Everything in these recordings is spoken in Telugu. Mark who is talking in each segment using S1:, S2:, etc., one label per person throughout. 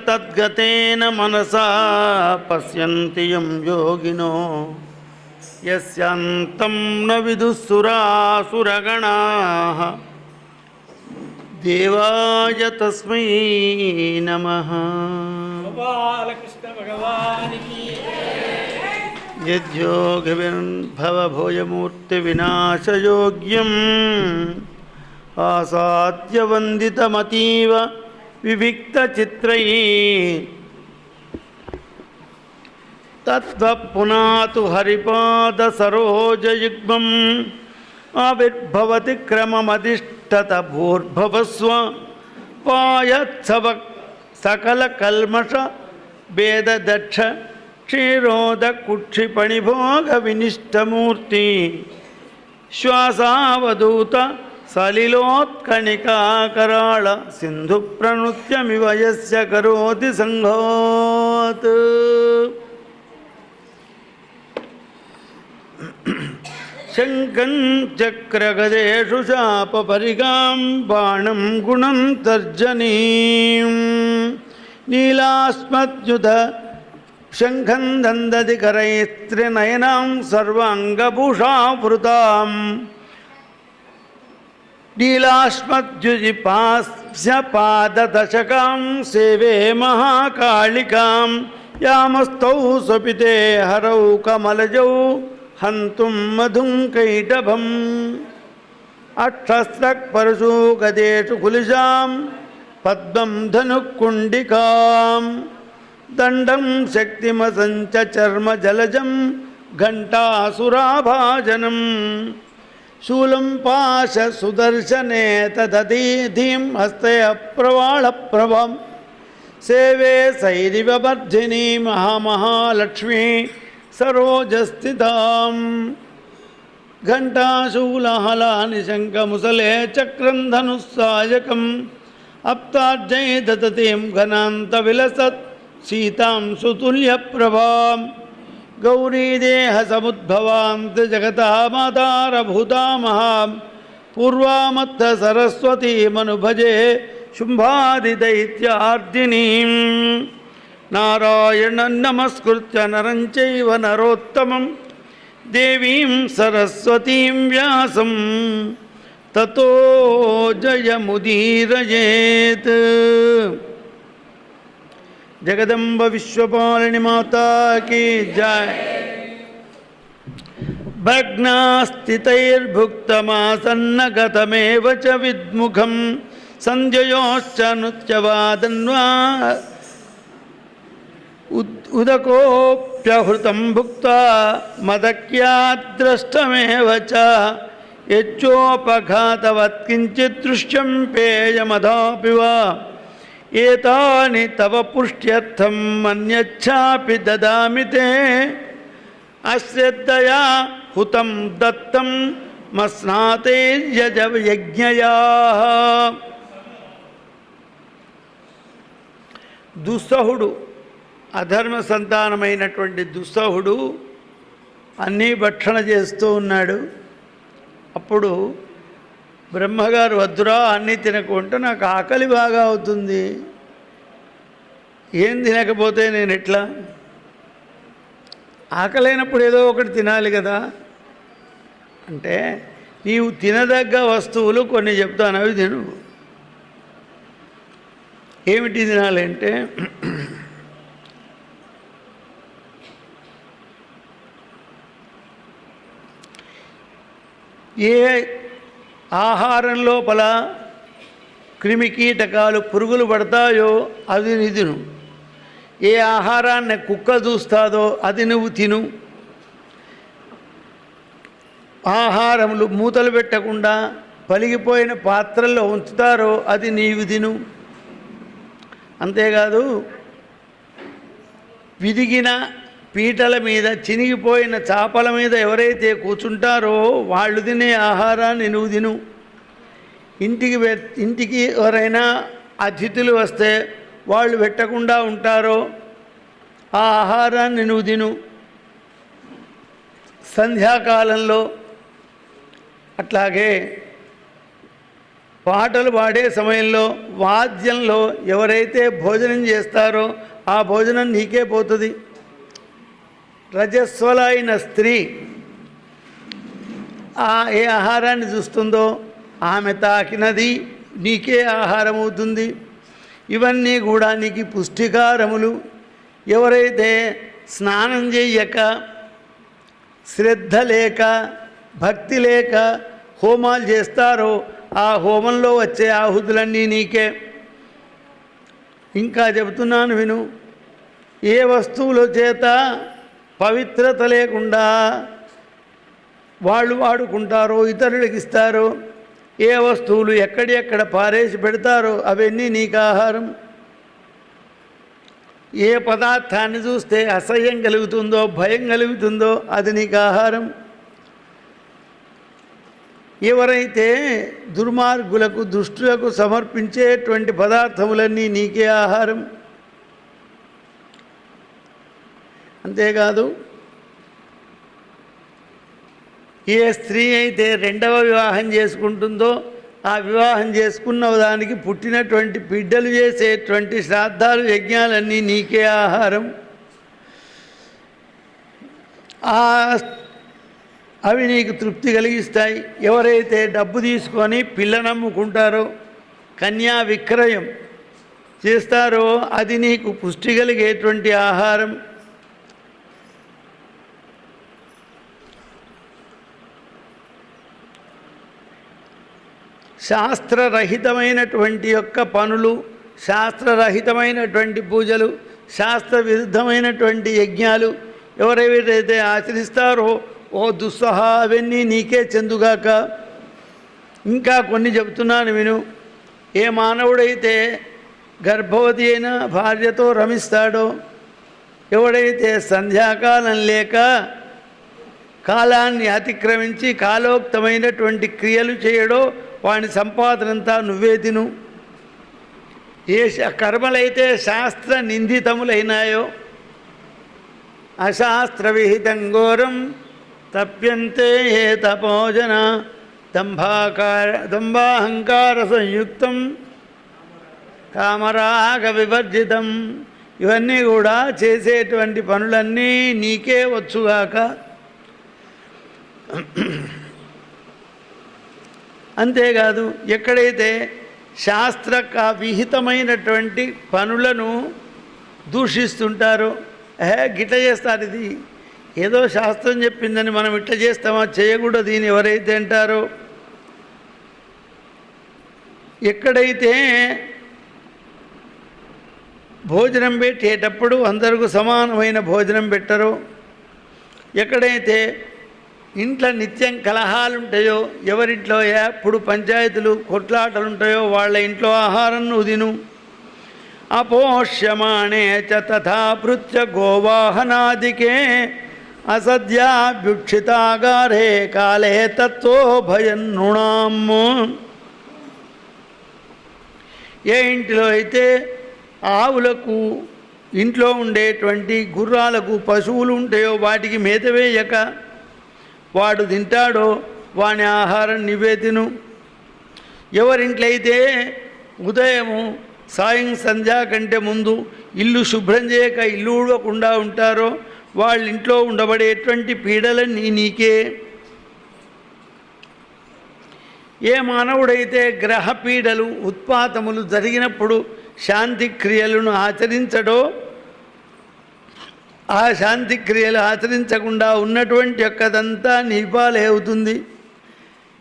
S1: తద్గతేన మనసా పశ్యంతి యం యోగినో యస్యాంతం న విదుఃసురాసురగణాః దేవాయ తస్మై నమః.
S2: బాలకృష్ణ భగవానికి
S1: యద్యోగిర్భవభోయమూర్తి వినాశయోగ్యం ఆసాద్య వందితమతీవ వివిక్తచిత్రై తత్వపునాతు హరిపాద సరోజయుగ్మం ఆవిర్భవతి క్రమమధిష్ఠత భూర్భవస్వ పాయత్సవ సకల కల్మష భేదదక్ష క్షీరోద కుక్షిపణిభోగ వినిష్టమూర్తి శ్వాసావధూత సలిలోత్కణికాకరాళ సింధు ప్రణృత్యమివ యస్య కరోతి సంఘాత్. శంఖం చక్రగదేషు శాపపరిగాం బాణం గుణం తర్జనీం నీలాస్మద్యుత శంఖం దందది కరైస్త్రినయనాం సర్వాంగభూషావృతాం నీలాస్మద్యుజిపాస్యపాదదశకాం సేవే మహాకాళికాం యామస్తౌ స్వపితే హరౌ కమలజౌ హంతుం మధుం కైటభం అక్షస్రక్పరశూ గదేషు కులిశాం పద్మం ధనుక్కుండికాం దండం శక్తిమసంచ చర్మ జలజం ఘంటాసురాభాజనం శూలం పాశ సుదర్శనే తదీధీం హస్తే ప్రవాళప్రభం సేవే సైరివర్ధిని మహామహాలక్ష్మీ సరోజస్థితాం ఘంటాశూలహలాని శంఖముసలే చక్రం ధనుస్సాయకం అప్తార్జై దతీం ఘనాంత విలసత్ సీతాం సుతుల్యప్రభాం గౌరీదేహ సముద్భవాం జగతామాతారభూతామహాం పూర్వామత్త సరస్వతీమనుభజే శుంభాదిదైత్యార్దినీం నారాయణం నమస్కృత్య నరం చైవ నరోత్తమం దేవీం సరస్వతీం వ్యాసం తతో జయముదీరయేత్. జగదంబ విశ్వపాలిని మాతా కీ జయ. భగ్నాస్థితైర్భుక్తమాసన్నగతమేవ చ విద్ముఖం సంధ్యయోశ్చ నృత్యవాదన్వా ఉదకోప్యహృతం భుక్త్వా మదక్యాద్రష్టమేవ చ యచ్చోపఘాతవత్ కించిత్ దృశ్యం పేయమధాపి వా ఏతాని తవ పుష్ట్యర్థం మన్యచ్ఛాపి దదామి తే అశ్రద్ధయా హుతం దత్తం మస్నాతే యజ్ఞయా. దుస్సహుడు అధర్మ సంతానమైనటువంటి దుస్సహుడు అన్నీ భక్షణ చేస్తూ ఉన్నాడు. అప్పుడు బ్రహ్మగారు వద్దురా అన్నీ తినకుంటే నాకు ఆకలి బాగా అవుతుంది, ఏం తినకపోతే నేను ఎట్లా, ఆకలైనప్పుడు ఏదో ఒకటి తినాలి కదా అంటే నీవు తినదగ్గ వస్తువులు కొన్ని చెప్తాను, అవి తిను. ఏమిటి తినాలి అంటే ఏ ఆహారం లోపల క్రిమికీటకాలు పురుగులు పడతాయో అది తిను, ఏ ఆహారాన్ని కుక్క చూస్తాదో అది నువ్వు తిను, ఆహారములు మూతలు పెట్టకుండా పలిగిపోయిన పాత్రల్లో ఉంచుతారో అది నీవు తిను. అంతేకాదు విదిగిన పీటల మీద చినిగిపోయిన చాపల మీద ఎవరైతే కూర్చుంటారో వాళ్ళు తినే ఆహారాన్ని నువ్వు తిను. ఇంటికి ఎవరైనా అతిథులు వస్తే వాళ్ళు పెట్టకుండా ఉంటారో ఆ ఆహారాన్ని నువ్వు తిను. సంధ్యాకాలంలో అట్లాగే పాటలు పాడే సమయంలో వాద్యంలో ఎవరైతే భోజనం చేస్తారో ఆ భోజనం నీకే పోతుంది. రజస్వల అయిన స్త్రీ ఏ ఆహారాన్ని చూస్తుందో ఆమె తాకినది నీకే ఆహారం అవుతుంది. ఇవన్నీ కూడా నీకు పుష్టికారములు. ఎవరైతే స్నానం చేయక శ్రద్ధ లేక భక్తి లేక హోమాలు చేస్తారో ఆ హోమంలో వచ్చే ఆహుతులన్నీ నీకే. ఇంకా చెబుతున్నాను విను. ఏ వస్తువుల చేత పవిత్రత లేకుండా వాళ్ళు వాడుకుంటారో ఇతరులకు ఇస్తారో, ఏ వస్తువులు ఎక్కడెక్కడ పారేసి పెడతారో అవన్నీ నీకు ఆహారం. ఏ పదార్థాన్ని చూస్తే అసహ్యం కలుగుతుందో భయం కలుగుతుందో అది నీకు ఆహారం. ఎవరైతే దుర్మార్గులకు దుష్టులకు సమర్పించేటువంటి పదార్థములన్నీ నీకే ఆహారం. అంతేకాదు ఏ స్త్రీ అయితే రెండవ వివాహం చేసుకుంటుందో ఆ వివాహం చేసుకున్న దానికి పుట్టినటువంటి బిడ్డలు చేసేటువంటి శ్రాద్ధాలు యజ్ఞాలన్నీ నీకే ఆహారం. అవి నీకు తృప్తి కలిగిస్తాయి. ఎవరైతే డబ్బు తీసుకొని పిల్లనమ్ముకుంటారో కన్యా విక్రయం చేస్తారో అది నీకు పుష్టి కలిగేటువంటి ఆహారం. శాస్త్రరహితమైనటువంటి యొక్క పనులు, శాస్త్రరహితమైనటువంటి పూజలు, శాస్త్ర విరుద్ధమైనటువంటి యజ్ఞాలు ఎవరెవరైతే ఆచరిస్తారో ఓ దుస్సహ అవన్నీ నీకే చెందుగాక. ఇంకా కొన్ని చెబుతున్నాను విను. ఏ మానవుడైతే గర్భవతి అయిన భార్యతో రమిస్తాడో, ఎవడైతే సంధ్యాకాలం లేక కాలాన్ని అతిక్రమించి కాలోక్తమైనటువంటి క్రియలు చేయడో వాని సంపాదనంతా నువ్వే తిను. ఏ కర్మలైతే శాస్త్ర నిందితములైనాయో అశాస్త్ర విహితం ఘోరం తప్యంతే ఏ తపోజన దంభాహంకార సంయుక్తం కామరాగ వివర్జితం. ఇవన్నీ కూడా చేసేటువంటి పనులన్నీ నీకే వచ్చుగాక. అంతేకాదు ఎక్కడైతే శాస్త్ర విహితమైనటువంటి పనులను దూషిస్తుంటారో, గిట్ల చేస్తారు, ఇది ఏదో శాస్త్రం చెప్పిందని మనం ఇట్లా చేస్తామా, చేయకూడదు దీన్ని ఎవరైతే అంటారో, ఎక్కడైతే భోజనం పెట్టేటప్పుడు అందరికీ సమానమైన భోజనం పెట్టరో, ఎక్కడైతే ఇంట్లో నిత్యం కలహాలు ఉంటాయో, ఎవరింట్లో ఎప్పుడు పంచాయతీలు కొట్లాటలు ఉంటాయో వాళ్ళ ఇంట్లో ఆహారం నువ్వు తిను. అపోష్యమాణే చ తథా భృత్య గోవాహనాదికే అసద్యాభ్యుక్షితాగారే కాలే తత్వో భయం నృణాం. ఏ ఇంటిలో అయితే ఆవులకు ఇంట్లో ఉండేటువంటి గుర్రాలకు పశువులు ఉంటాయో వాటికి మేత వేయక వాడు తింటాడో వాని ఆహారం నువ్వే తిను. ఎవరింట్లో అయితే ఉదయము సాయం సంధ్యా కంటే ముందు ఇల్లు శుభ్రం చేయక ఇల్లు ఊడకుండా ఉంటారో వాళ్ళ ఇంట్లో ఉండబడేటువంటి పీడలన్నీ నీకే. ఏ మానవుడైతే గ్రహ పీడలు ఉత్పాతములు జరిగినప్పుడు శాంతి క్రియలను ఆచరించడో ఆ శాంతి క్రియలు ఆచరించకుండా ఉన్నటువంటి యొక్కదంతా నీపాలే అవుతుంది.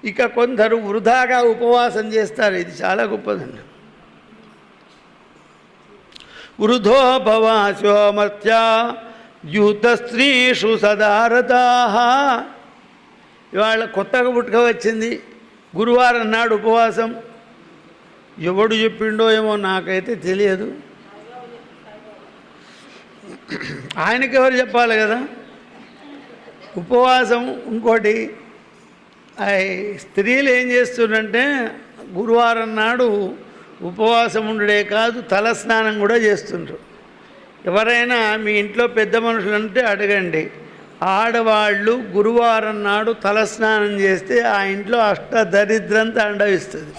S1: ఇక కొందరు వృధాగా ఉపవాసం చేస్తారు, ఇది చాలా గొప్పదండి. వృధోపవాసోమర్త్యా యూత స్త్రీషు సదారతా. ఇవాళ కొత్తగా పుట్టుక వచ్చింది, గురువారం నాడు ఉపవాసం. ఎవడు చెప్పిండో ఏమో నాకైతే తెలియదు, ఆయనకి ఎవరు చెప్పాలి కదా ఉపవాసం. ఇంకోటి స్త్రీలు ఏం చేస్తుందంటే గురువారం నాడు ఉపవాసం ఉండడే కాదు తలస్నానం కూడా చేస్తుంటారు. ఎవరైనా మీ ఇంట్లో పెద్ద మనుషులు అంటే అడగండి, ఆడవాళ్ళు గురువారం నాడు తలస్నానం చేస్తే ఆ ఇంట్లో అష్టదరిద్రంతా అండవిస్తుంది.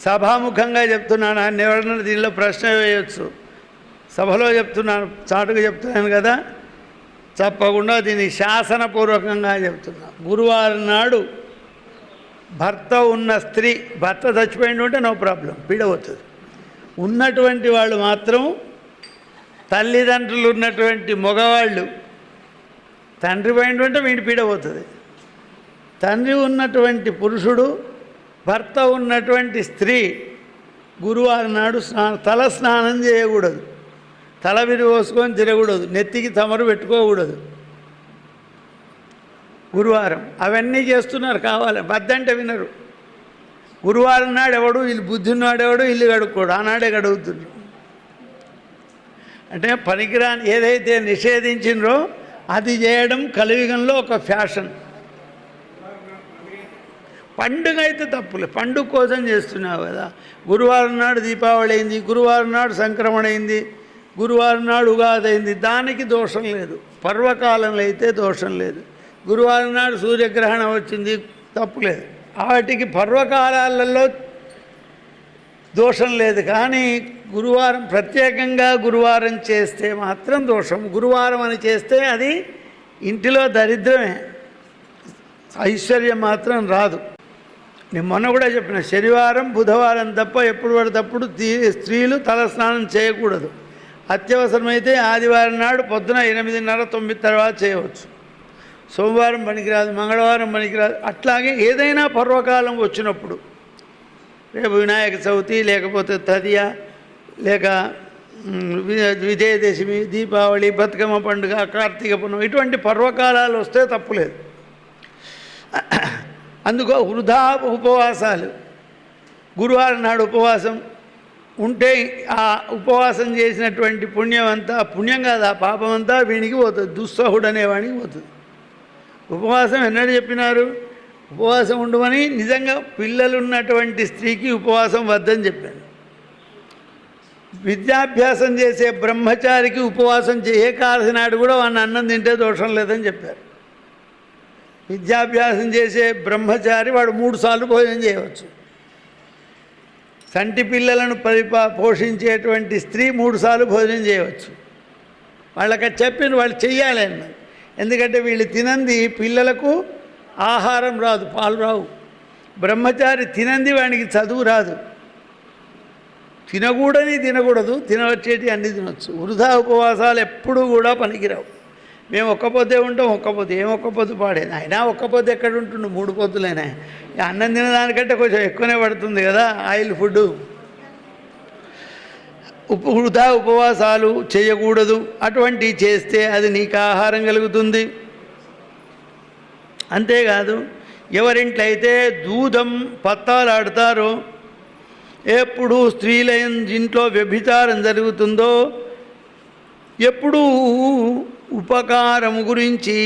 S1: సభాముఖంగా చెప్తున్నాను, అని ఎవరన్నా దీనిలో ప్రశ్న వేయవచ్చు. సభలో చెప్తున్నాను, చాటుగా చెప్తున్నాను కదా, తప్పకుండా దీన్ని శాసనపూర్వకంగా చెప్తున్నా. గురువారం నాడు భర్త ఉన్న స్త్రీ, భర్త చచ్చిపోయింది ఉంటే నో ప్రాబ్లం, పీడవుతుంది. ఉన్నటువంటి వాళ్ళు మాత్రం, తల్లిదండ్రులు ఉన్నటువంటి మగవాళ్ళు, తండ్రి పోయిండు అంటే వీడి పీడవుతుంది. తండ్రి ఉన్నటువంటి పురుషుడు, భర్త ఉన్నటువంటి స్త్రీ గురువారం నాడు తల స్నానం చేయకూడదు, తల విరిపోసుకొని తిరగకూడదు, నెత్తికి తమరు పెట్టుకోకూడదు. గురువారం అవన్నీ చేస్తున్నారు, కావాలి వద్దంటే వినరు. గురువారం నాడు ఎవడు వీళ్ళు బుద్ధి ఉన్నాడెవడు ఇల్లు కడుక్కోడు, ఆనాడే కడుగుతున్నారు. అంటే పనికిరాని ఏదైతే నిషేధించినరో అది చేయడం కలియుగంలో ఒక ఫ్యాషన్. పండుగ అయితే తప్పులే, పండుగ కోసం చేస్తున్నావు కదా. గురువారం నాడు దీపావళి అయింది, గురువారం నాడు సంక్రమణ అయింది, గురువారం నాడు ఉగాది అయింది, దానికి దోషం లేదు. పర్వకాలంలో అయితే దోషం లేదు. గురువారం నాడు సూర్యగ్రహణం వచ్చింది, తప్పులేదు. వాటికి పర్వకాలాలలో దోషం లేదు. కానీ గురువారం ప్రత్యేకంగా గురువారం చేస్తే మాత్రం దోషం. గురువారం అని చేస్తే అది ఇంటిలో దరిద్రమే, ఐశ్వర్యం మాత్రం రాదు. నేను మొన్న కూడా చెప్పిన, శనివారం బుధవారం తప్ప ఎప్పుడు పడితప్పుడు స్త్రీలు తలస్నానం చేయకూడదు. అత్యవసరమైతే ఆదివారం నాడు పొద్దున 8:30, 9 తర్వాత చేయవచ్చు. సోమవారం పనికిరాదు, మంగళవారం పనికిరాదు. అట్లాగే ఏదైనా పర్వకాలం వచ్చినప్పుడు, రేపు వినాయక చవితి, లేకపోతే తదియ, లేక విజయదశమి, దీపావళి, బతుకమ్మ పండుగ, కార్తీక పూర్ణిమ, ఇటువంటి పర్వకాలాలు వస్తే తప్పులేదు. అందుకో వృధా ఉపవాసాలు. గురువారం నాడు ఉపవాసం ఉంటే ఆ ఉపవాసం చేసినటువంటి పుణ్యం అంతా, పుణ్యం కాదు, ఆ పాపం అంతా వీనికి పోతుంది, దుస్సహుడు అనేవాడికి పోతుంది. ఉపవాసం ఎన్నడూ చెప్పినారు? ఉపవాసం ఉండమని. నిజంగా పిల్లలు ఉన్నటువంటి స్త్రీకి ఉపవాసం వద్దని చెప్పాను. విద్యాభ్యాసం చేసే బ్రహ్మచారికి ఉపవాసం ఏకాదశి నాడు కూడా వాడిని అన్నం తింటే దోషం లేదని చెప్పారు. విద్యాభ్యాసం చేసే బ్రహ్మచారి వాడు 3 సార్లు భోజనం చేయవచ్చు. సంటి పిల్లలను పోషించేటువంటి స్త్రీ 3 సార్లు భోజనం చేయవచ్చు. వాళ్ళకి చెప్పింది వాళ్ళు చెయ్యాలి అన్నారు. ఎందుకంటే వీళ్ళు తినంది పిల్లలకు ఆహారం రాదు, పాలు రావు. బ్రహ్మచారి తినంది వాడికి చదువు రాదు. తినకూడదు, తినవచ్చేటి అన్నీ తినవచ్చు. వృధా ఉపవాసాలు ఎప్పుడూ కూడా పనికిరావు. మేము ఒక్క పొద్దే ఉంటాం, ఒక్క పొద్దు ఏం ఒక్క పొద్దు పాడేది. అయినా ఒక్క పొద్దు ఎక్కడ ఉంటుండు, 3 పొద్దులైనా. అన్నం తినడానికంటే కొంచెం ఎక్కువనే పడుతుంది కదా, ఆయిల్ ఫుడ్. వృధా ఉపవాసాలు చేయకూడదు. అటువంటివి చేస్తే అది నీకు ఆహారం కలుగుతుంది. అంతేకాదు, ఎవరింట్లో అయితే దూదం పత్తాలు ఆడతారో, ఎప్పుడు స్త్రీల ఇంట్లో వ్యభిచారం జరుగుతుందో, ఎప్పుడూ ఉపకారం గురించి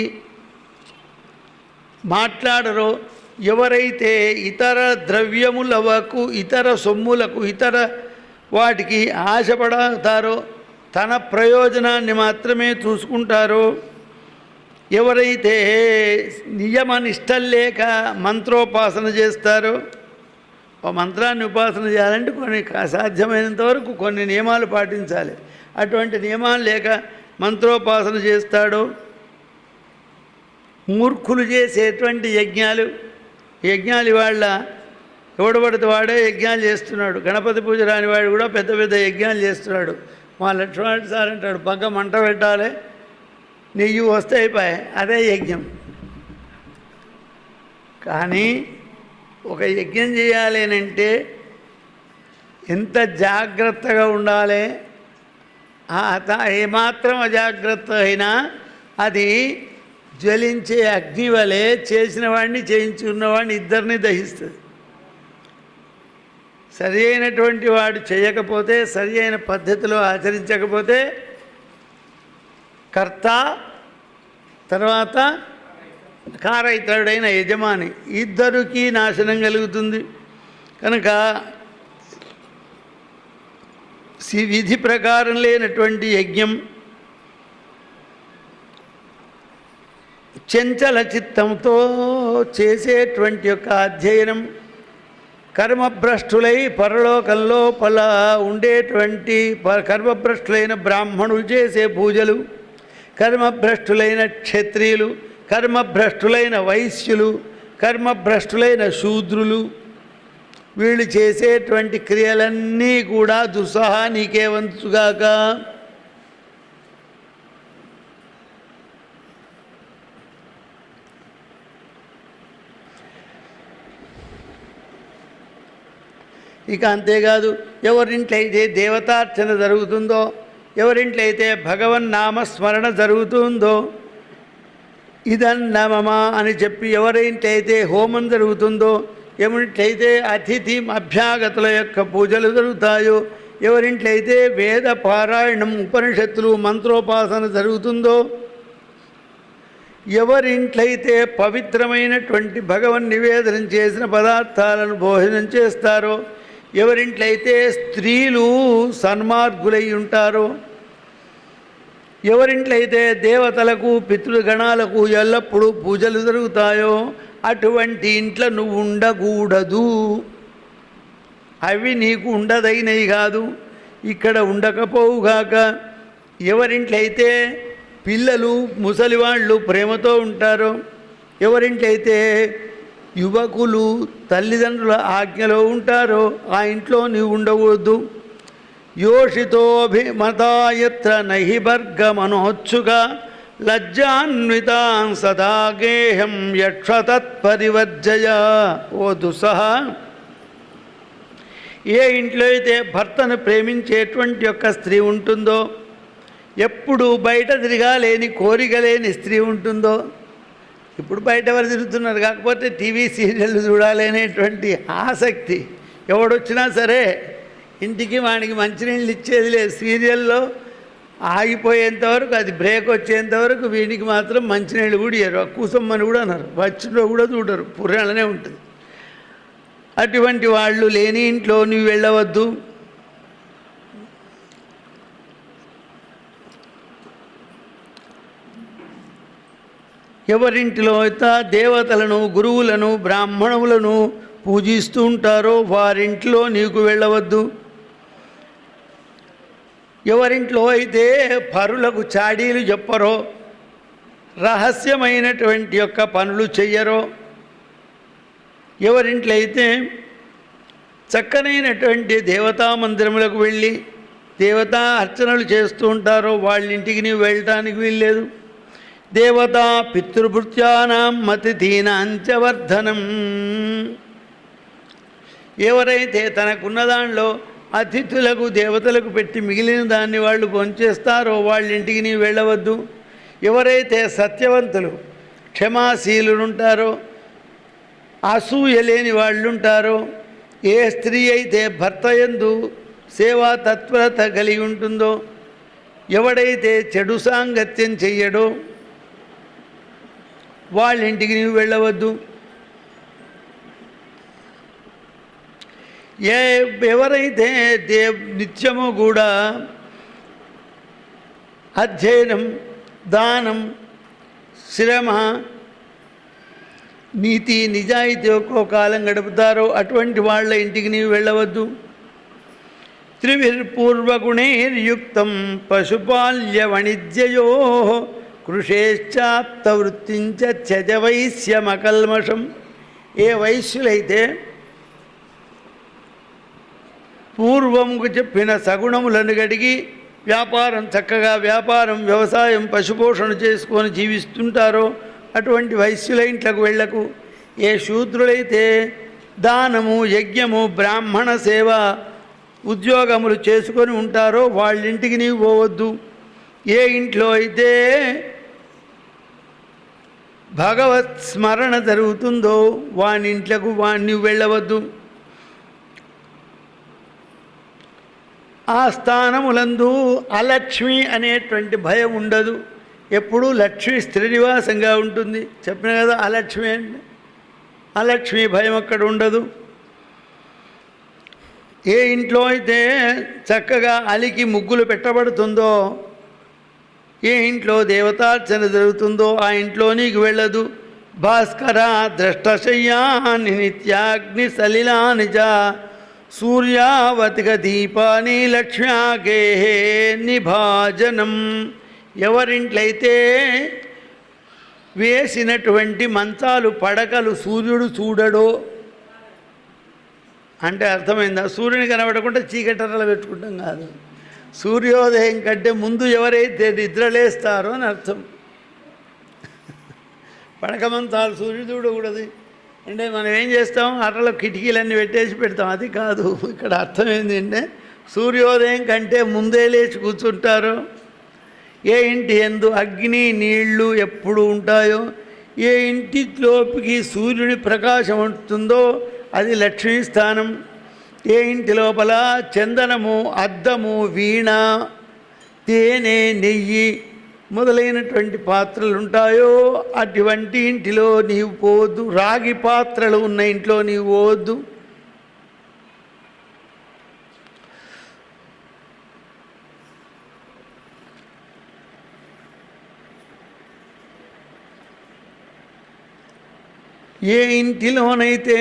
S1: మాట్లాడరో, ఎవరైతే ఇతర ద్రవ్యములకు, ఇతర సొమ్ములకు, ఇతర వాటికి ఆశపడతారో, తన ప్రయోజనాన్ని మాత్రమే చూసుకుంటారో, ఎవరైతే నియమనిష్టం లేక మంత్రోపాసన చేస్తారో, ఆ మంత్రాన్ని ఉపాసన చేయాలంటే కొన్ని సాధ్యమైనంత వరకు కొన్ని నియమాలు పాటించాలి. అటువంటి నియమాలు లేక మంత్రోపాసన చేస్తాడో, మూర్ఖులు చేసేటువంటి యజ్ఞాలు వాళ్ళ ఎవడు పడితే వాడే యజ్ఞాలు చేస్తున్నాడు. గణపతి పూజ రాని వాడు కూడా పెద్ద పెద్ద యజ్ఞాలు చేస్తున్నాడు. మా లక్ష్మణుడు సార్ అంటాడు, పక్క మంట పెట్టాలి, నెయ్యి వస్తే అయిపోయాయి, అదే యజ్ఞం. కానీ ఒక యజ్ఞం చేయాలి అంటే ఎంత జాగ్రత్తగా ఉండాలి. ఏమాత్రం అజాగ్రత్త అయినా అది జ్వలించే అగ్ని వలె చేసిన వాడిని, చేయించుకున్నవాడిని ఇద్దరిని దహిస్తుంది. సరి అయినటువంటి వాడు చేయకపోతే, సరి అయిన పద్ధతిలో ఆచరించకపోతే కర్త, తర్వాత కారయితరుడైన యజమాని, ఇద్దరికీ నాశనం కలుగుతుంది. కనుక విధి ప్రకారం లేనటువంటి యజ్ఞం, చంచల చిత్తంతో చేసేటువంటి యొక్క అధ్యయనం, కర్మభ్రష్టులై పరలోకంలో ఉండేటువంటి కర్మభ్రష్టులైన బ్రాహ్మణులు చేసే పూజలు, కర్మభ్రష్టులైన క్షత్రియులు, కర్మభ్రష్టులైన వైశ్యులు, కర్మభ్రష్టులైన శూద్రులు, వీళ్ళు చేసేటువంటి క్రియలన్నీ కూడా దుస్సహా నీకే వంచుగాక. ఇక అంతేకాదు, ఎవరింట్లో అయితే దేవతార్చన జరుగుతుందో, ఎవరింట్లో అయితే భగవన్నామస్మరణ జరుగుతుందో, ఇదన్నమమా అని చెప్పి ఎవరింట్లో అయితే హోమం జరుగుతుందో, ఎవరింట్లయితే అతిథి అభ్యాగతుల యొక్క పూజలు జరుగుతాయో, ఎవరింట్లయితే వేద పారాయణం ఉపనిషత్తులు మంత్రోపాసన జరుగుతుందో, ఎవరింట్లయితే పవిత్రమైనటువంటి భగవన్ నివేదనం చేసిన పదార్థాలను భోజనం చేస్తారో, ఎవరింట్లయితే స్త్రీలు సన్మార్గులై ఉంటారో, ఎవరింట్లయితే దేవతలకు పితృగణాలకు ఎల్లప్పుడూ పూజలు జరుగుతాయో, అటువంటి ఇంట్లో నువ్వు ఉండకూడదు. అవి నీకు ఉండదైనవి కాదు, ఇక్కడ ఉండకపోవుగాక. ఎవరింట్లయితే పిల్లలు ముసలివాళ్ళు ప్రేమతో ఉంటారో, ఎవరింట్లయితే యువకులు తల్లిదండ్రుల ఆజ్ఞలో ఉంటారో, ఆ ఇంట్లో నీవు ఉండకూడదు. యోషితోభిమతాయత్ర నహి భర్గమనోత్సుగా లజ్జాన్వితాం సదా గేహం యక్షతత్పరివర్జయ. ఓ దుస్సహ, ఏ ఇంట్లో అయితే భర్తను ప్రేమించేటువంటి యొక్క స్త్రీ ఉంటుందో, ఎప్పుడు బయట తిరగాలేని కోరిక లేని స్త్రీ ఉంటుందో, ఇప్పుడు బయట ఎవరు తిరుగుతున్నారు, కాకపోతే టీవీ సీరియల్ చూడాలనేటువంటి ఆసక్తి ఎవడొచ్చినా సరే ఇంటికి వానికి మంచినీళ్ళు ఇచ్చేది లేదు. సీరియల్లో ఆగిపోయేంతవరకు, అది బ్రేక్ వచ్చేంతవరకు వీనికి మాత్రం మంచినీళ్ళు కూడా ఇయ్యరు, కూసమ్మని కూడా అన్నారు, వచ్చిలో కూడా చూడరు, పుర్రెలనే ఉంటుంది. అటువంటి వాళ్ళు లేని ఇంట్లో నువ్వు వెళ్ళవద్దు. ఎవరింటిలో అయితే దేవతలను, గురువులను, బ్రాహ్మణులను పూజిస్తూ ఉంటారో వారింట్లో నీకు వెళ్ళవద్దు. ఎవరింట్లో అయితే పరులకు చాడీలు చెప్పరో, రహస్యమైనటువంటి యొక్క పనులు చెయ్యరో, ఎవరింట్లో అయితే చక్కనైనటువంటి దేవతా మందిరములకు వెళ్ళి దేవతా అర్చనలు చేస్తూ ఉంటారో వాళ్ళ ఇంటికి నీవు వెళ్ళటానికి వీల్లేదు. దేవతా పితృభృత్యానాం మతిథీనాంచవర్ధనం. ఎవరైతే తనకున్న దానిలో అతిథులకు దేవతలకు పెట్టి మిగిలిన దాన్ని వాళ్ళు భోంచేస్తారో వాళ్ళ ఇంటికి నీవు వెళ్ళవద్దు. ఎవరైతే సత్యవంతులు క్షమాశీలులు ఉంటారో, అసూయ లేని వాళ్ళు ఉంటారో, ఏ స్త్రీ అయితే భర్త యందు సేవా తత్పరత కలిగి ఉంటుందో, ఎవడైతే చెడు సాంగత్యం చెయ్యడో వాళ్ళ ఇంటికి నీవు వెళ్ళవద్దు. ఎవరైతే నిత్యము కూడా అధ్యయనం, దానం, శ్రమ, నీతి, నిజాయితీ ఒక్కో కాలం గడుపుతారో అటువంటి వాళ్ళ ఇంటికి నీవు వెళ్ళవద్దు. త్రివిర్పూర్వగుణైర్యుక్తం పశుపాల్య వాణిజ్యయో కృషేశ్చాప్తవృత్తించ త్యజ వైశ్యమకల్మషం. ఏ వైశ్యులైతే పూర్వముకు చెప్పిన సగుణములను గడిగి వ్యాపారం, చక్కగా వ్యాపారం, వ్యవసాయం, పశుపోషణ చేసుకొని జీవిస్తుంటారో అటువంటి వైశ్యుల ఇంట్లకు వెళ్ళకు. ఏ శూద్రులైతే దానము, యజ్ఞము, బ్రాహ్మణ సేవ, ఉద్యోగములు చేసుకొని ఉంటారో వాళ్ళ ఇంటికి నీవు పోవద్దు. ఏ ఇంట్లో అయితే భగవత్ స్మరణ జరుగుతుందో వాని ఇంట్లకు వాణ్ణి వెళ్ళవద్దు. ఆ స్థానములందు అలక్ష్మి అనేటువంటి భయం ఉండదు. ఎప్పుడూ లక్ష్మి స్థిర నివాసంగా ఉంటుంది. చెప్పిన కదా అలక్ష్మి అంటే, అలక్ష్మి భయం అక్కడ ఉండదు. ఏ ఇంట్లో అయితే చక్కగా అలికి ముగ్గులు పెట్టబడుతుందో, ఏ ఇంట్లో దేవతార్చన జరుగుతుందో ఆ ఇంట్లో నీకు వెళ్ళదు. భాస్కరా ద్రష్టశయ్యాని నిత్యాగ్ని సలిలాని చ సూర్యావతిక దీపాని లక్ష్మ్యాగే నిభాజనం. ఎవరింట్లయితే వేసినటువంటి మంచాలు పడకలు సూర్యుడు చూడడో అంటే అర్థమైందా? సూర్యుని కనబడకుండా చీకటర్రలు పెట్టుకుంటాం కాదు. సూర్యోదయం కంటే ముందు ఎవరైతే నిద్రలేస్తారో అని అర్థం. పడక మంచాలు సూర్యుడు చూడకూడదు అంటే మనం ఏం చేస్తాం? అర్రలో కిటికీలన్నీ పెట్టేసి పెడతాం. అది కాదు. ఇక్కడ అర్థం ఏంటంటే సూర్యోదయం కంటే ముందే లేచి కూర్చుంటారో, ఏ ఇంటి యందు అగ్ని నీళ్లు ఎప్పుడు ఉంటాయో, ఏ ఇంటిలోకి సూర్యుని ప్రకాశం ఉంటుందో అది లక్ష్మీ స్థానం. ఏ ఇంటి లోపల చందనము, అద్దము, వీణ, తేనె, నెయ్యి మొదలైనటువంటి పాత్రలు ఉంటాయో అటువంటి ఇంటిలో నీవు పోవద్దు. రాగి పాత్రలు ఉన్న ఇంట్లో నీవు పోవద్దు. ఏ ఇంటిలోనైతే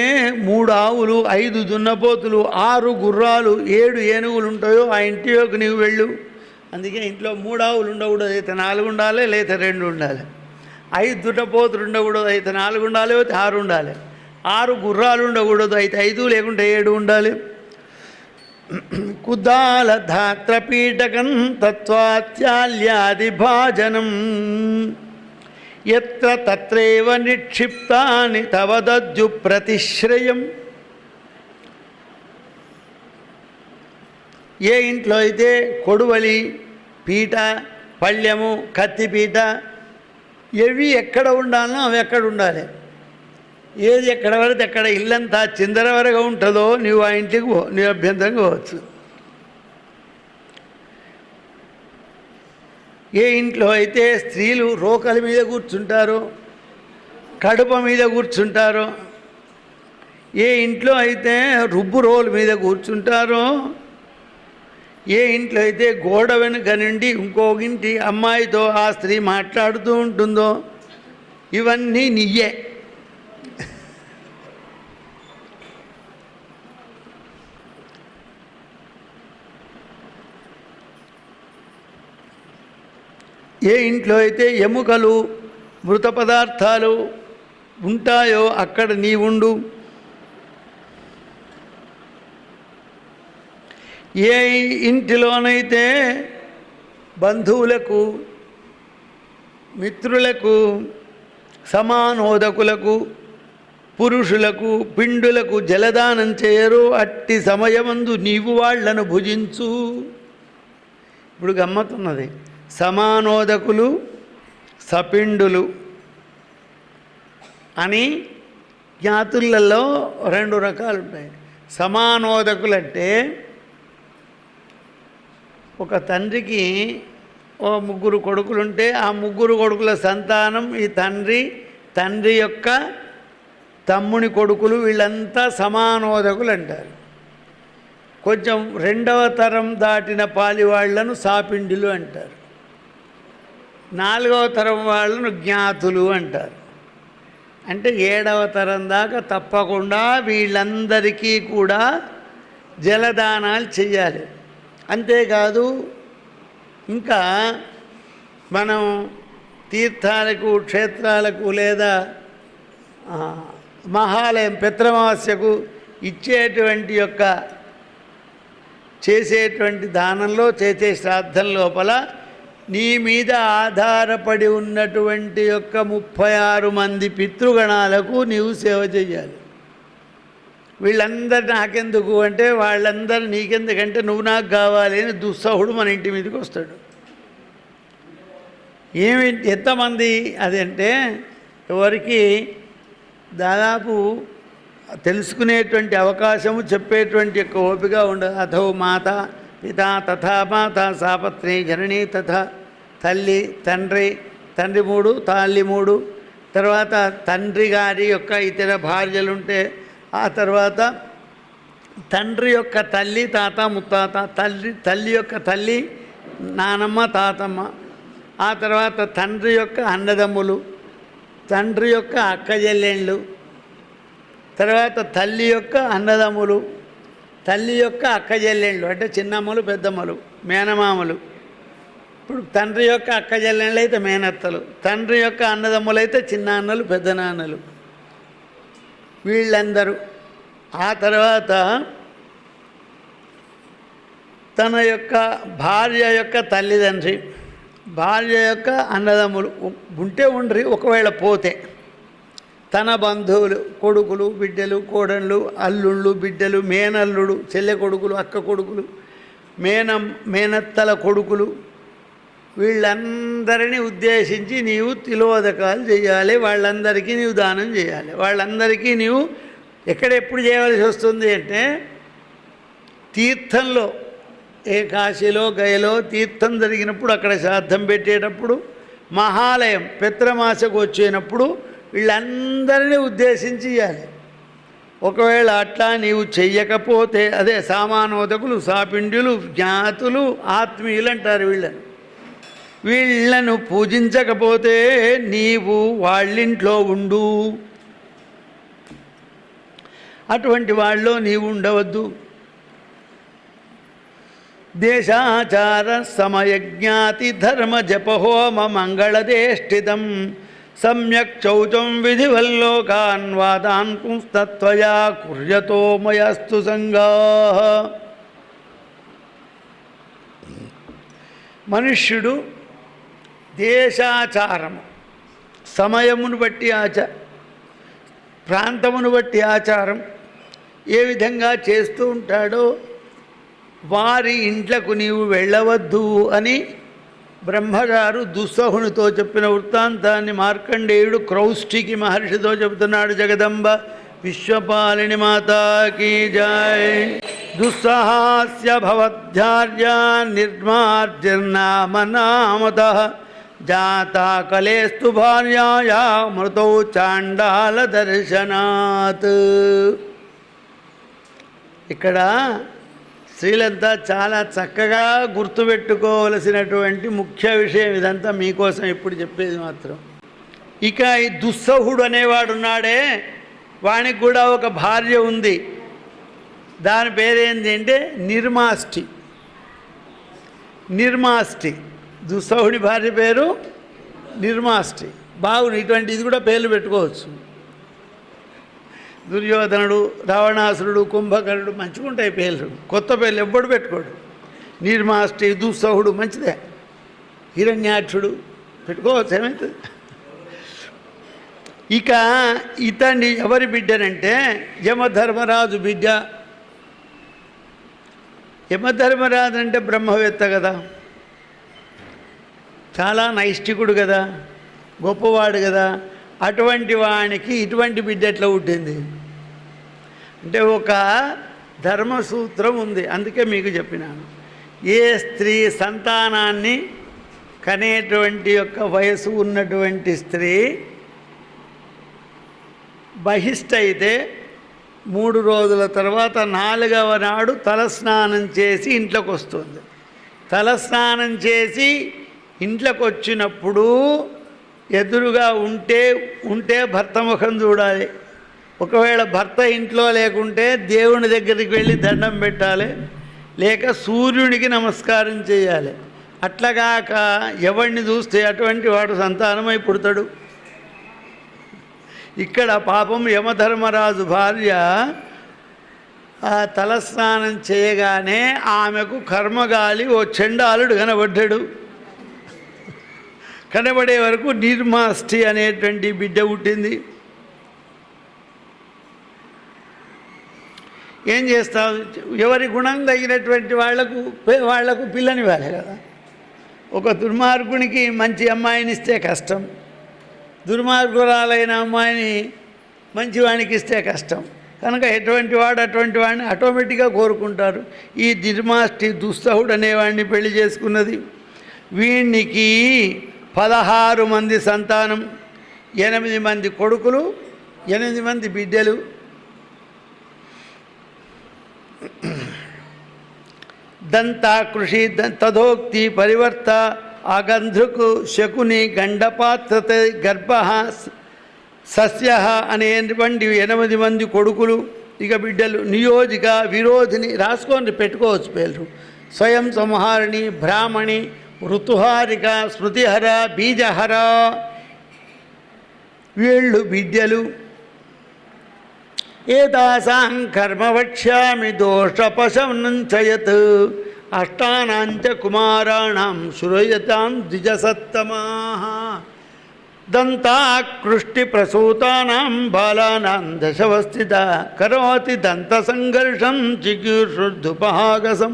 S1: 3 ఆవులు, 5 దున్నపోతులు, 6 గుర్రాలు, 7 ఏనుగులు ఉంటాయో ఆ ఇంటిలోకి నీవు వెళ్ళు. అందుకే ఇంట్లో 3 ఆవులు ఉండకూడదు, అయితే 4 ఉండాలి, లేదా 2 ఉండాలి. 5 దున్నపోతులు ఉండకూడదు, అయితే 4 ఉండాలి, అయితే 6 ఉండాలి. 6 గుర్రాలు ఉండకూడదు, అయితే 5 లేకుంటే 7 ఉండాలి. కుదాల ధాత్రపీఠకం తత్వాత్యాల్యాది భాజనం ఎత్ర తత్రేవ నిక్షిప్తాని తవదజ్జు ప్రతిశ్రయం. ఏ ఇంట్లో అయితే కొడువలి, పీట, పళ్ళెము, కత్తిపీట ఇవి ఎక్కడ ఉండాలో అవి ఎక్కడ ఉండాలి. ఏది ఎక్కడ పడితే ఎక్కడ ఇల్లంతా చిందరవరగా ఉంటుందో నీవు ఆ ఇంటికి నీవు అభ్యంతరం పోవచ్చు. ఏ ఇంట్లో అయితే స్త్రీలు రోకల మీద కూర్చుంటారో, కడుప మీద కూర్చుంటారో, ఏ ఇంట్లో అయితే రుబ్బు రోలు మీద కూర్చుంటారో, ఏ ఇంట్లో అయితే గోడ వెనుక నుండి ఇంకొకటి అమ్మాయితో ఆ స్త్రీ మాట్లాడుతూ ఉంటుందో ఇవన్నీ నియ్యే. ఏ ఇంట్లో అయితే ఎముకలు, మృత పదార్థాలు ఉంటాయో అక్కడ నీవుండు. ఏ ఇంటిలోనైతే బంధువులకు, మిత్రులకు, సమానోదకులకు, పురుషులకు, పిండులకు జలదానం చేయరు అట్టి సమయమందు నీవు వాళ్లను భుజించు. ఇప్పుడు గమ్మత్తున్నది. సమానోదకులు, సపిండులు అని జ్ఞాతులలో 2 రకాలు ఉంటాయి. సమానోదకులు అంటే ఒక తండ్రికి 3 కొడుకులుంటే ఆ 3 కొడుకుల సంతానం ఈ తండ్రి యొక్క తమ్ముని కొడుకులు, వీళ్ళంతా సమానోదకులు అంటారు. కొంచెం 2వ తరం దాటిన పాలి వాళ్లను సాపిండులు అంటారు. 4వ తరం వాళ్ళను జ్ఞాతులు అంటారు. అంటే 7వ తరం దాకా తప్పకుండా వీళ్ళందరికీ కూడా జలదానాలు చెయ్యాలి. అంతేకాదు ఇంకా మనం తీర్థాలకు, క్షేత్రాలకు లేదా మహాలయం పితృమాస్యకు ఇచ్చేటువంటి యొక్క చేసేటువంటి దానంలో, చేసే శ్రాద్ధం లోపల నీ మీద ఆధారపడి ఉన్నటువంటి యొక్క 36 మంది పితృగణాలకు నీవు సేవ చేయాలి. వీళ్ళందరూ నాకెందుకు అంటే వాళ్ళందరూ నీకెందుకంటే నువ్వు నాకు కావాలి అని దుస్సహుడు మన ఇంటి మీదకి వస్తాడు. ఎంతమంది అదంటే ఎవరికి దాదాపు తెలుసుకునేటువంటి అవకాశము, చెప్పేటువంటి యొక్క ఓపిక ఉండదు. అథో మాత పిత తథా మాత సాపత్ని జననీ తథా తల్లి, తండ్రి 3, తల్లి 3, తర్వాత తండ్రి గారి యొక్క ఇతర భార్యలుంటే, ఆ తర్వాత తండ్రి యొక్క తల్లి, తాత, ముత్తాత, తల్లి యొక్క తల్లి, నానమ్మ, తాతమ్మ, ఆ తర్వాత తండ్రి యొక్క అన్నదమ్ములు, తండ్రి యొక్క అక్కజెల్లెళ్ళు, తర్వాత తల్లి యొక్క అన్నదమ్ములు, తల్లి యొక్క అక్కజెల్లెళ్ళు అంటే చిన్నమ్మలు పెద్దమ్మలు మేనమామలు. ఇప్పుడు తండ్రి యొక్క అక్కజెల్లెళ్ళు అయితే మేనత్తలు, తండ్రి యొక్క అన్నదమ్ములు అయితే చిన్నాన్నలు పెద్దనాన్నలు, వీళ్ళందరూ. ఆ తర్వాత తన యొక్క భార్య యొక్క తల్లిదండ్రి, భార్య యొక్క అన్నదమ్ములు ఉంటే ఉండ్రి, ఒకవేళ పోతే తన బంధువులు, కొడుకులు, బిడ్డలు, కోడళ్ళు, అల్లుళ్ళు, బిడ్డలు, మేనల్లుడు, చెల్లె కొడుకులు, అక్క కొడుకులు, మేనత్తల కొడుకులు, వీళ్ళందరినీ ఉద్దేశించి నీవు తిలోదకాలు చేయాలి. వాళ్ళందరికీ నీవు దానం చేయాలి. వాళ్ళందరికీ నీవు ఎక్కడెప్పుడు చేయవలసి వస్తుంది అంటే తీర్థంలో, ఏ కాశీలో గయలో తీర్థం జరిగినప్పుడు అక్కడ శ్రాద్ధం పెట్టేటప్పుడు, మహాలయం పిత్రమాసకు వచ్చేటప్పుడు వీళ్ళందరినీ ఉద్దేశించి ఇవ్వాలి. ఒకవేళ అట్లా నీవు చెయ్యకపోతే, అదే సామానోదకులు, సాపిండ్యులు, జ్ఞాతులు, ఆత్మీయులు అంటారు వీళ్ళను పూజించకపోతే నీవు వాళ్ళింట్లో ఉండు, అటువంటి వాళ్ళలో నీవు ఉండవద్దు. దేశాచార సమయజ్ఞాతి ధర్మ జపహోమ మంగళదేష్టితం సమ్యక్ చౌచం విధివల్లోకాన్ వాదాన్ పుంస్తత్వయా కుర్యతో మయస్తు సంగా. మనుష్యుడు దేశాచారము, సమయమును బట్టి ప్రాంతమును బట్టి ఆచారం ఏ విధంగా చేస్తూ ఉంటాడో వారి ఇంట్లకు నీవు వెళ్ళవద్దు అని బ్రహ్మగారు దుస్సహునితో చెప్పిన వృత్తాంతాన్ని మార్కండేయుడు క్రౌష్టికి మహర్షితో చెబుతున్నాడు. జగదంబ విశ్వపాలిని మాతాకి జై. దుస్సహాస్య భవద్ధార్య నిర్మార్జర్నామనామతః జాతా కలేస్తు భార్యాయా మృతౌ చాండాల దర్శనాత్. ఇక్కడ స్త్రీలంతా చాలా చక్కగా గుర్తుపెట్టుకోవలసినటువంటి ముఖ్య విషయం ఇదంతా మీకోసం ఇప్పుడు చెప్పేది మాత్రం. ఇక ఈ దుస్సహుడు అనేవాడు ఉన్నాడే, వానికి కూడా ఒక భార్య ఉంది. దాని పేరేంటి అంటే నిర్మాష్టి. నిర్మాష్టి, దుస్సహుడి భార్య పేరు నిర్మాష్టి. బాగుంది, ఇటువంటి ఇది కూడా పేర్లు పెట్టుకోవచ్చు. దుర్యోధనుడు, రావణాసురుడు, కుంభకర్ణుడు మంచిగుంటాయి పేర్లు. కొత్త పేర్లు ఎవ్వడు పెట్టుకోడు. నిర్మాష్టి, దుస్సహుడు మంచిదే. హిరణ్యాక్షుడు పెట్టుకోవచ్చు, ఏమవుతుంది. ఇక ఇతన్ని ఎవరి బిడ్డనంటే యమధర్మరాజు బిడ్డ. యమధర్మరాజు అంటే బ్రహ్మవేత్త కదా, చాలా నైష్టికుడు కదా, గొప్పవాడు కదా. అటువంటి వానికి ఇటువంటి బిడ్డ ఎట్లా పుట్టింది అంటే ఒక ధర్మసూత్రం ఉంది. అందుకే మీకు చెప్పినాను, ఏ స్త్రీ సంతానాన్ని కనేటువంటి యొక్క వయసు ఉన్నటువంటి స్త్రీ బహిష్ట అయితే 3 రోజుల తర్వాత 4వ నాడు తలస్నానం చేసి ఇంట్లోకి వస్తుంది. తలస్నానం చేసి ఇంట్లోకి వచ్చినప్పుడు ఎదురుగా ఉంటే భర్త ముఖం చూడాలి. ఒకవేళ భర్త ఇంట్లో లేకుంటే దేవుని దగ్గరికి వెళ్ళి దండం పెట్టాలి, లేక సూర్యునికి నమస్కారం చేయాలి. అట్లాగాక ఎవరిని చూస్తే అటువంటి వాడు సంతానమై పుడతాడు. ఇక్కడ పాపం యమధర్మరాజు భార్య ఆ తలస్నానం చేయగానే ఆమెకు కర్మగాలి ఓ చండాలుడు కనబడ్డాడు. కనబడే వరకు నిర్మాష్టి అనేటువంటి బిడ్డ పుట్టింది. ఏం చేస్తావు, ఎవరి గుణం తగినటువంటి వాళ్లకు పిల్లనివ్వాలి కదా. ఒక దుర్మార్గునికి మంచి అమ్మాయిని ఇస్తే కష్టం, దుర్మార్గురాలైన అమ్మాయిని మంచివానికి ఇస్తే కష్టం. కనుక ఎటువంటి వాడిని ఆటోమేటిక్గా కోరుకుంటారు. ఈ నిర్మాష్టి దుస్సహుడు అనేవాడిని పెళ్లి చేసుకున్నది. వీనికి 16 మంది సంతానం, 8 మంది కొడుకులు, 8 మంది బిడ్డలు. దంతాకృషి తథోక్తి పరివర్త ఆగంధృకు శకుని గండపాత్రత గర్భ సస్య అనేటువంటి 8 మంది కొడుకులు, ఇక బిడ్డలు. నియోజిక, విరోధిని రాసుకోండి, పెట్టుకోవచ్చు పేర్లు. స్వయం సంహారిణి, బ్రాహ్మణి, ఋతుహారిక, స్మృతిహర, బీజహర, వీళ్ళు బిడ్డలు. ఏతాసాం కర్మ వక్ష్యామి దోషపశంచయత్ అష్టానాంచ కుమారాణం శ్రూయతాం ద్విజసత్తమాః దంతాకృష్టి ప్రసూతానాం బాలానాం దశవస్థిత కరోతి దంత సంఘర్షం చికీర్షుద్ధుపహాగసం.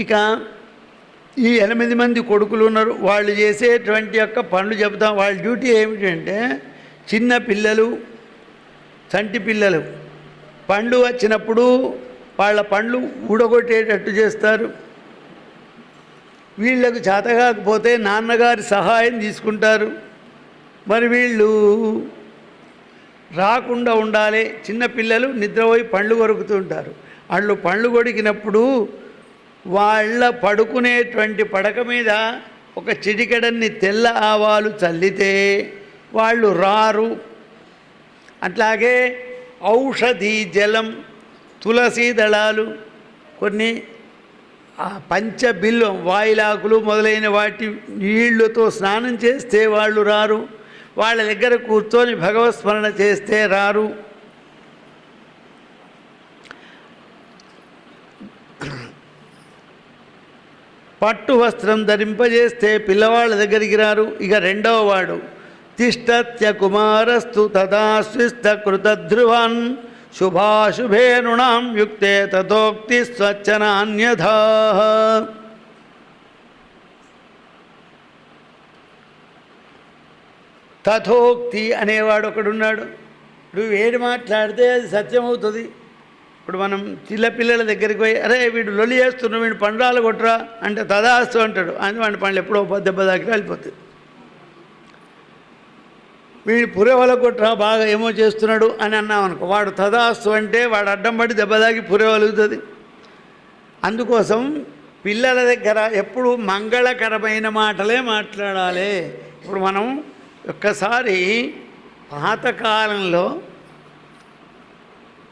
S1: ఇక ఈ 8 మంది కొడుకులు ఉన్నారు. వాళ్ళు చేసేటువంటి యొక్క పనులు చెబుతాం. వాళ్ళ డ్యూటీ ఏమిటంటే, చిన్న పిల్లలు, చంటి పిల్లలు పండ్లు వచ్చినప్పుడు వాళ్ళ పండ్లు ఊడగొట్టేటట్టు చేస్తారు. వీళ్ళకు చేతకాకపోతే నాన్నగారి సహాయం తీసుకుంటారు. మరి వీళ్ళు రాకుండా ఉండాలి. చిన్నపిల్లలు నిద్రపోయి పండ్లు కొరుకుతుంటారు. వాళ్ళు పండ్లు కొరికినప్పుడు వాళ్ళ పడుకునేటువంటి పడక మీద ఒక చిటికెడన్ని తెల్ల ఆవాలు చల్లితే వాళ్ళు రారు. అట్లాగే ఔషధి జలం, తులసి దళాలు, కొన్ని పంచబిల్వం, వాయిలాకులు మొదలైన వాటి నీళ్లతో స్నానం చేస్తే వాళ్ళు రారు. వాళ్ళ దగ్గర కూర్చొని భగవత్స్మరణ చేస్తే రారు. పట్టు వస్త్రం ధరింపజేస్తే పిల్లవాళ్ళ దగ్గరికి రారు. ఇక రెండవ వాడు తిష్టత్య కుమారస్తు తదాస్విస్త కృతధ్రువాన్ శుభాశుభే నృణాం యుక్తే తదోక్తి స్వచ్చనాన్యథా. తథోక్తి అనేవాడు ఒకడున్నాడు. నువ్వు ఏది మాట్లాడితే అది సత్యమవుతుంది. ఇప్పుడు మనం చిన్నపిల్లల దగ్గరికి పోయి, అరే వీడు లొలి చేస్తున్నాడు, వీడు పండ్రాలు కొట్టరా అంటే తదాస్తు అంటాడు. అని వాడి పండ్లు ఎప్పుడో దెబ్బ దాకి వెళ్ళిపోతుంది. వీడు పురేవల కొట్టరా, బాగా ఏమో చేస్తున్నాడు అని అన్నాం అనుకో, వాడు తదాస్తు అంటే వాడు అడ్డం పడి దెబ్బ దాకి పురేవలుగుతుంది. అందుకోసం పిల్లల దగ్గర ఎప్పుడు మంగళకరమైన మాటలే మాట్లాడాలి. ఇప్పుడు మనం ఒక్కసారి పాతకాలంలో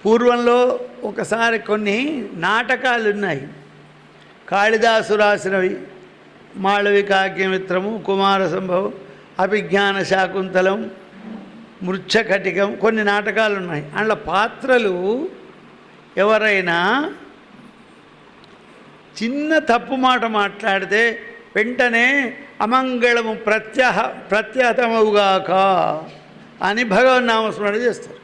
S1: పూర్వంలో ఒకసారి కొన్ని నాటకాలు ఉన్నాయి. కాళిదాసు రాసినవి, మాళవికాగ్నిమిత్రము, కుమార సంభవం, అభిజ్ఞాన శాకుంతలం, మృచ్ఛకటికం, కొన్ని నాటకాలు ఉన్నాయి. అందులో పాత్రలు ఎవరైనా చిన్న తప్పు మాట మాట్లాడితే వెంటనే అమంగళము ప్రత్యహతమవుగాక అని భగవన్నామస్మరణ చేస్తారు.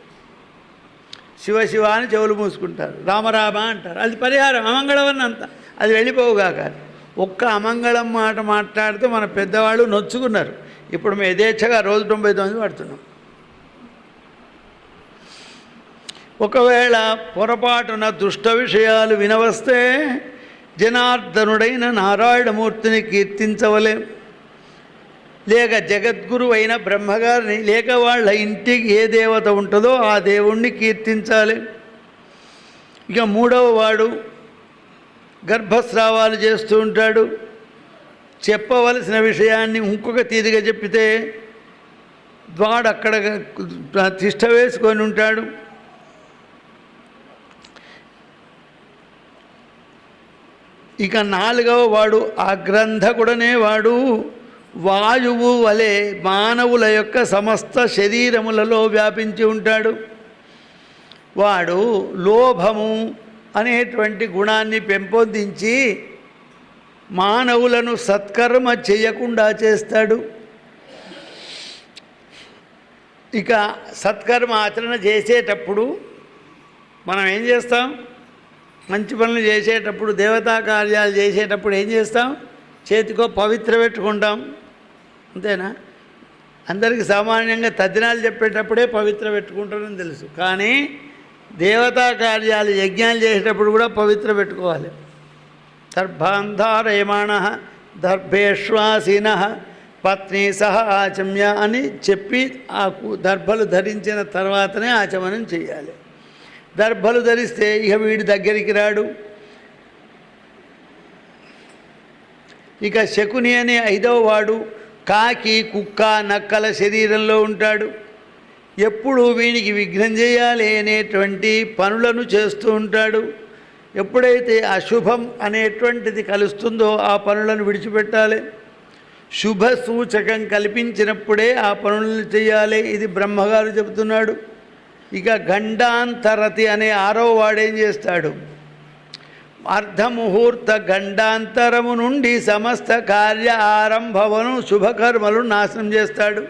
S1: శివ శివ అని చెవులు మూసుకుంటారు, రామరామ అంటారు. అది పరిహారం. అమంగళం అని అంత అది వెళ్ళిపోవుగాక. ఒక్క అమంగళం మాట మాట్లాడితే మన పెద్దవాళ్ళు నొచ్చుకున్నారు. ఇప్పుడు మేము యథేచ్ఛగా రోజు 99 పడుతున్నాం. ఒకవేళ పొరపాటున దుష్ట విషయాలు వినవస్తే జనార్దనుడైన నారాయణమూర్తిని కీర్తించవలే, లేక జగద్గురు అయిన బ్రహ్మగారిని, లేక వాళ్ళ ఇంటికి ఏ దేవత ఉంటుందో ఆ దేవుణ్ణి కీర్తించాలి. ఇక మూడవ వాడు గర్భస్రావాలు చేస్తూ ఉంటాడు. చెప్పవలసిన విషయాన్ని ఇంకొక తీరుగా చెప్పితే వాడు అక్కడ తిష్ట వేసుకొని ఉంటాడు. ఇక నాలుగవ వాడు ఆగ్రంథకుడనే వాడు వాయువు వలె మానవుల యొక్క సమస్త శరీరములలో వ్యాపించి ఉంటాడు. వాడు లోభము అనేటువంటి గుణాన్ని పెంపొందించి మానవులను సత్కర్మ చేయకుండా చేస్తాడు. ఇక సత్కర్మ ఆచరణ చేసేటప్పుడు మనం ఏం చేస్తాం? మంచి పనులు చేసేటప్పుడు, దేవతా కార్యాలు చేసేటప్పుడు ఏం చేస్తాం? చేతికో పవిత్ర పెట్టుకుంటాం, అంతేనా? అందరికీ సామాన్యంగా తద్దినాలు చెప్పేటప్పుడే పవిత్ర పెట్టుకుంటారని తెలుసు. కానీ దేవతా కార్యాలు, యజ్ఞాలు చేసేటప్పుడు కూడా పవిత్ర పెట్టుకోవాలి. దర్భాంధారయమాణ దర్భేశ్వాసీన పత్ని సహ ఆచమ్య అని చెప్పి ఆ దర్భలు ధరించిన తర్వాతనే ఆచమనం చేయాలి. దర్భలు ధరిస్తే ఇక వీడి దగ్గరికి రాడు. ఇక శకుని అనే 5వ వాడు కాకి కుక్క నక్కల శరీరంలో ఉంటాడు. ఎప్పుడు వీనికి విఘ్నం చేయాలి అనేటువంటి పనులను చేస్తూ ఉంటాడు. ఎప్పుడైతే అశుభం అనేటువంటిది కలుస్తుందో ఆ పనులను విడిచిపెట్టాలి. శుభ సూచకం కల్పించినప్పుడే ఆ పనులను చేయాలి. ఇది బ్రహ్మగారు చెబుతున్నాడు. ఇక గండాంతరతి అనే 6వ వాడేం చేస్తాడు? అర్ధముహూర్త గండాంతరము నుండి సమస్త కార్య ఆరంభమును శుభకర్మలు నాశనం చేస్తాడు.